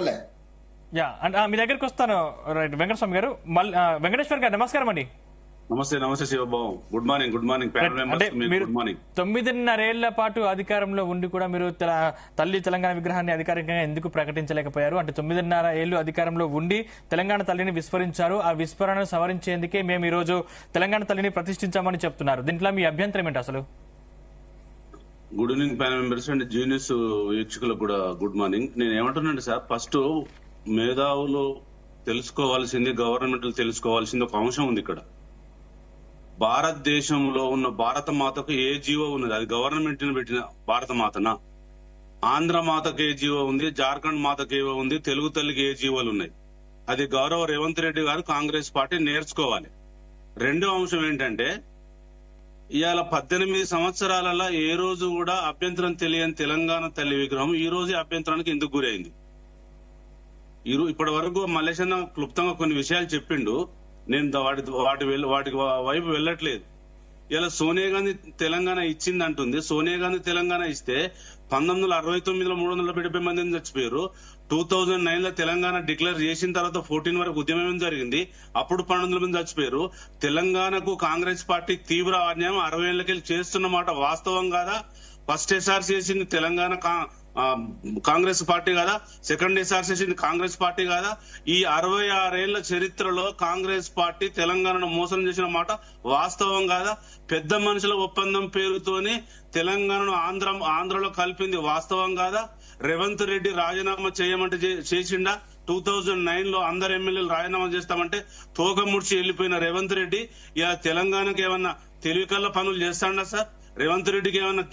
చూడలే. యా మీ దగ్గరికి వస్తాను. రైట్ వెంకటస్వామి గారు, వెంకటేశ్వర్ గారు నమస్కారం అండి. నమస్తే శివబాబు. గుడ్ మార్నింగ్ అంటే మీరు 9.5 ఏళ్ల పాటు అధికారంలో ఉండి కూడా మీరు తల్లి తెలంగాణ విగ్రహాన్ని అధికారికంగా ఎందుకు ప్రకటించలేకపోయారు? అంటే 9.5 ఏళ్లు అధికారంలో ఉండి తెలంగాణ తల్లిని విస్మరించారు. ఆ విస్మరణను సవరించేందుకే మేము ఈ రోజు తెలంగాణ తల్లిని ప్రతిష్ఠించామని చెప్తున్నారు. దీంట్లో మీ అభ్యంతరం ఏంటి అసలు? Good evening panel members and genius వీక్షకులకు కూడా గుడ్ మార్నింగ్. నేను ఏమంటున్నాను సార్, ఫస్ట్ మేధావులు తెలుసుకోవాల్సింది, గవర్నమెంట్ తెలుసుకోవాల్సింది ఒక అంశం ఉంది ఇక్కడ. భారతదేశంలో ఉన్న భారత మాతకు ఏ జీవో ఉన్నది? అది గవర్నమెంట్ పెట్టిన భారత మాతనా? ఆంధ్ర మాతకు ఏ జీవో ఉంది? జార్ఖండ్ మాతకు ఏ ఉంది? తెలుగు తల్లికి ఏ జీవోలు ఉన్నాయి? అది గౌరవ రేవంత్ రెడ్డి గారు కాంగ్రెస్ పార్టీ నేర్చుకోవాలి. రెండో అంశం ఏంటంటే, ఇవాళ 18 సంవత్సరాలలో ఏ రోజు కూడా అభ్యంతరం తెలియని తెలంగాణ తల్లి విగ్రహం ఈ రోజు అభ్యంతరానికి ఎందుకు గురైంది? ఇప్పటి వరకు మల్లేశన్న క్లుప్తంగా కొన్ని విషయాలు చెప్పిండు. నేను వాటి వైపు వెళ్ళట్లేదు. ఇలా సోనియా గాంధీ తెలంగాణ ఇచ్చింది అంటుంది. సోనియా గాంధీ తెలంగాణ ఇస్తే 1969లో 370 మందిని చచ్చిపోయారు. 2009 లో తెలంగాణ డిక్లేర్ చేసిన తర్వాత 14 వరకు ఉద్యమం జరిగింది. అప్పుడు 1200 మంది చచ్చిపోయారు. తెలంగాణకు కాంగ్రెస్ పార్టీ తీవ్ర అన్యాయం 60 ఏళ్లకెళ్ళి చేస్తున్నమాట వాస్తవం కాదా? ఫస్ట్ ఎస్ఆర్ చేసింది తెలంగాణ కాంగ్రెస్ పార్టీ కాదా? సెకండ్ ఎస్ఆర్ చేసింది కాంగ్రెస్ పార్టీ కాదా? ఈ 66 ఏళ్ల చరిత్రలో కాంగ్రెస్ పార్టీ తెలంగాణను మోసం చేసిన మాట వాస్తవం కాదా? పెద్ద మనుషుల ఒప్పందం పేరుతోని తెలంగాణను ఆంధ్రలో కలిపింది వాస్తవం కాదా? రేవంత్ రెడ్డి రాజీనామా చేయమంటే చేసిండా? 2009 లో అందరు ఎమ్మెల్యేలు రాజీనామా చేస్తామంటే తోక ముడిచి వెళ్లిపోయిన రేవంత్ రెడ్డి ఇలా తెలంగాణకు ఏమన్నా తెలివికల్ల పనులు చేస్తాడా సార్? రేవంత్ రెడ్డికి ఏమన్నా